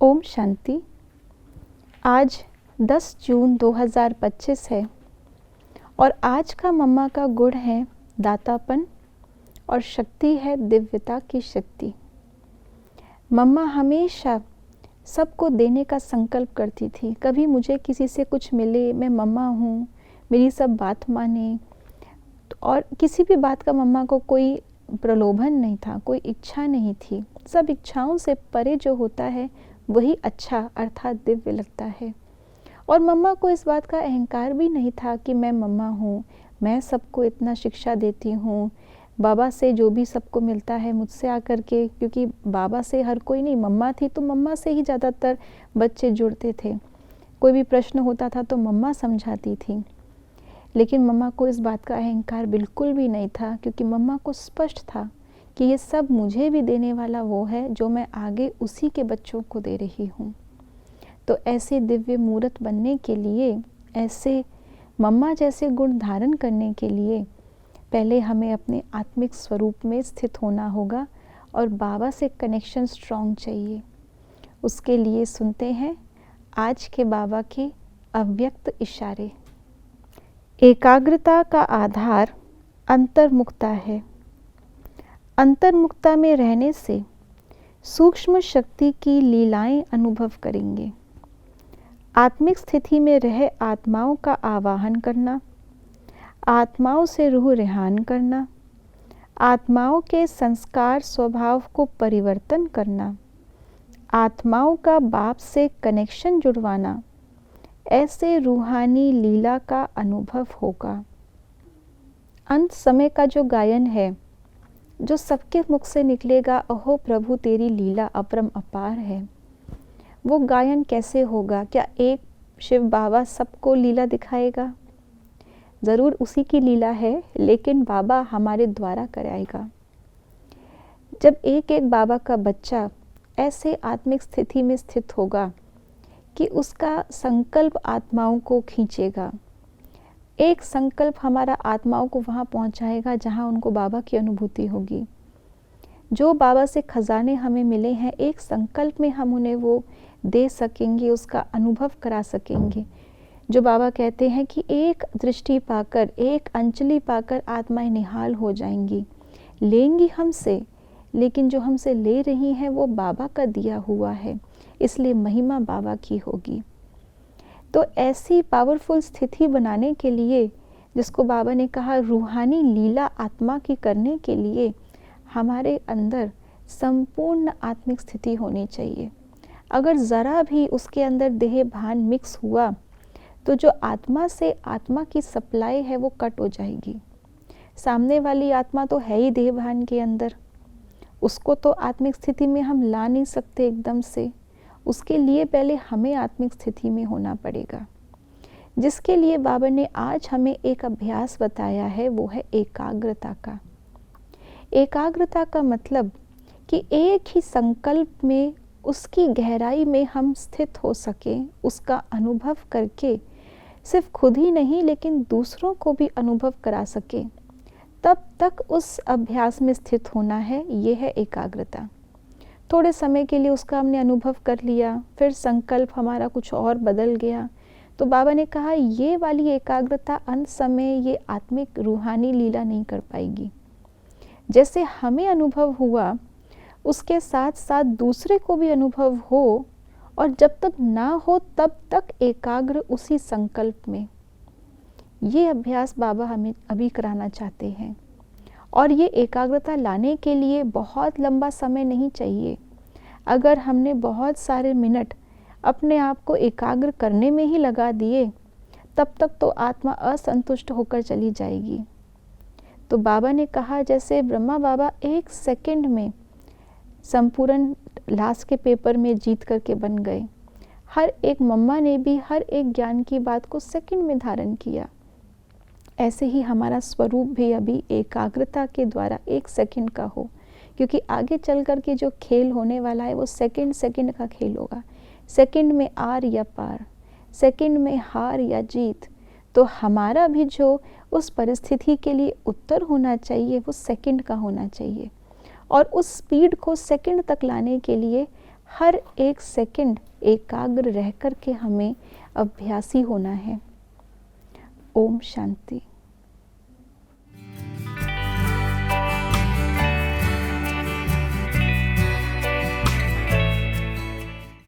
ओम शांति। आज 10 जून 2025 है और आज का मम्मा का गुण है दातापन और शक्ति है दिव्यता की शक्ति। मम्मा हमेशा सबको देने का संकल्प करती थी। कभी मुझे किसी से कुछ मिले, मैं मम्मा हूँ, मेरी सब बात माने, और किसी भी बात का मम्मा को कोई प्रलोभन नहीं था, कोई इच्छा नहीं थी। सब इच्छाओं से परे जो होता है वही अच्छा अर्थात दिव्य लगता है। और मम्मा को इस बात का अहंकार भी नहीं था कि मैं मम्मा हूँ, मैं सबको इतना शिक्षा देती हूँ, बाबा से जो भी सबको मिलता है मुझसे आकर के, क्योंकि बाबा से हर कोई नहीं, मम्मा थी तो मम्मा से ही ज़्यादातर बच्चे जुड़ते थे। कोई भी प्रश्न होता था तो मम्मा समझाती थी। लेकिन मम्मा को इस बात का अहंकार बिल्कुल भी नहीं था, क्योंकि मम्मा को स्पष्ट था कि ये सब मुझे भी देने वाला वो है जो मैं आगे उसी के बच्चों को दे रही हूँ। तो ऐसे दिव्य मूर्त बनने के लिए, ऐसे मम्मा जैसे गुण धारण करने के लिए पहले हमें अपने आत्मिक स्वरूप में स्थित होना होगा और बाबा से कनेक्शन स्ट्रॉन्ग चाहिए। उसके लिए सुनते हैं आज के बाबा के अव्यक्त इशारे। एकाग्रता का आधार अंतर्मुखता है। अंतर्मुखता में रहने से सूक्ष्म शक्ति की लीलाएं अनुभव करेंगे। आत्मिक स्थिति में रह आत्माओं का आवाहन करना, आत्माओं से रूह रेहान करना, आत्माओं के संस्कार स्वभाव को परिवर्तन करना, आत्माओं का बाप से कनेक्शन जुड़वाना, ऐसे रूहानी लीला का अनुभव होगा। अंत समय का जो गायन है, जो सबके मुख से निकलेगा, अहो प्रभु तेरी लीला अपरम अपार है, वो गायन कैसे होगा? क्या एक शिव बाबा सबको लीला दिखाएगा? ज़रूर उसी की लीला है, लेकिन बाबा हमारे द्वारा कराएगा। जब एक एक बाबा का बच्चा ऐसे आत्मिक स्थिति में स्थित होगा कि उसका संकल्प आत्माओं को खींचेगा, एक संकल्प हमारा आत्माओं को वहाँ पहुँचाएगा जहाँ उनको बाबा की अनुभूति होगी। जो बाबा से खजाने हमें मिले हैं, एक संकल्प में हम उन्हें वो दे सकेंगे, उसका अनुभव करा सकेंगे। जो बाबा कहते हैं कि एक दृष्टि पाकर, एक अंजलि पाकर आत्माएं निहाल हो जाएंगी, लेंगी हमसे, लेकिन जो हमसे ले रही हैं वो बाबा का दिया हुआ है, इसलिए महिमा बाबा की होगी। तो ऐसी पावरफुल स्थिति बनाने के लिए, जिसको बाबा ने कहा रूहानी लीला आत्मा की करने के लिए, हमारे अंदर संपूर्ण आत्मिक स्थिति होनी चाहिए। अगर ज़रा भी उसके अंदर देह भान मिक्स हुआ तो जो आत्मा से आत्मा की सप्लाई है वो कट हो जाएगी। सामने वाली आत्मा तो है ही देह भान के अंदर, उसको तो आत्मिक स्थिति में हम ला नहीं सकते एकदम से। उसके लिए पहले हमें आत्मिक स्थिति में होना पड़ेगा, जिसके लिए बाबा ने आज हमें एक अभ्यास बताया है, वो है एकाग्रता का। एकाग्रता का मतलब कि एक ही संकल्प में, उसकी गहराई में हम स्थित हो सकें, उसका अनुभव करके सिर्फ खुद ही नहीं लेकिन दूसरों को भी अनुभव करा सकें, तब तक उस अभ्यास में स्थित होना है। ये है एकाग्रता। थोड़े समय के लिए उसका हमने अनुभव कर लिया, फिर संकल्प हमारा कुछ और बदल गया, तो बाबा ने कहा ये वाली एकाग्रता अंत समय ये आत्मिक रूहानी लीला नहीं कर पाएगी। जैसे हमें अनुभव हुआ, उसके साथ साथ दूसरे को भी अनुभव हो, और जब तक ना हो तब तक एकाग्र उसी संकल्प में। ये अभ्यास बाबा हमें अभी कराना चाहते हैं। और ये एकाग्रता लाने के लिए बहुत लंबा समय नहीं चाहिए। अगर हमने बहुत सारे मिनट अपने आप को एकाग्र करने में ही लगा दिए, तब तक तो आत्मा असंतुष्ट होकर चली जाएगी। तो बाबा ने कहा जैसे ब्रह्मा बाबा 1 सेकंड में संपूर्ण लास्ट के पेपर में जीत करके बन गए, हर एक मम्मा ने भी हर एक ज्ञान की बात को सेकंड में धारण किया। ऐसे ही हमारा स्वरूप भी अभी एकाग्रता के द्वारा 1 सेकंड का हो, क्योंकि आगे चल कर के जो खेल होने वाला है वो सेकंड सेकंड का खेल होगा। सेकंड में आर या पार, सेकंड में हार या जीत। तो हमारा भी जो उस परिस्थिति के लिए उत्तर होना चाहिए वो सेकंड का होना चाहिए, और उस स्पीड को सेकंड तक लाने के लिए हर एक सेकंड एकाग्र रह कर के हमें अभ्यासी होना है। ओम शांति।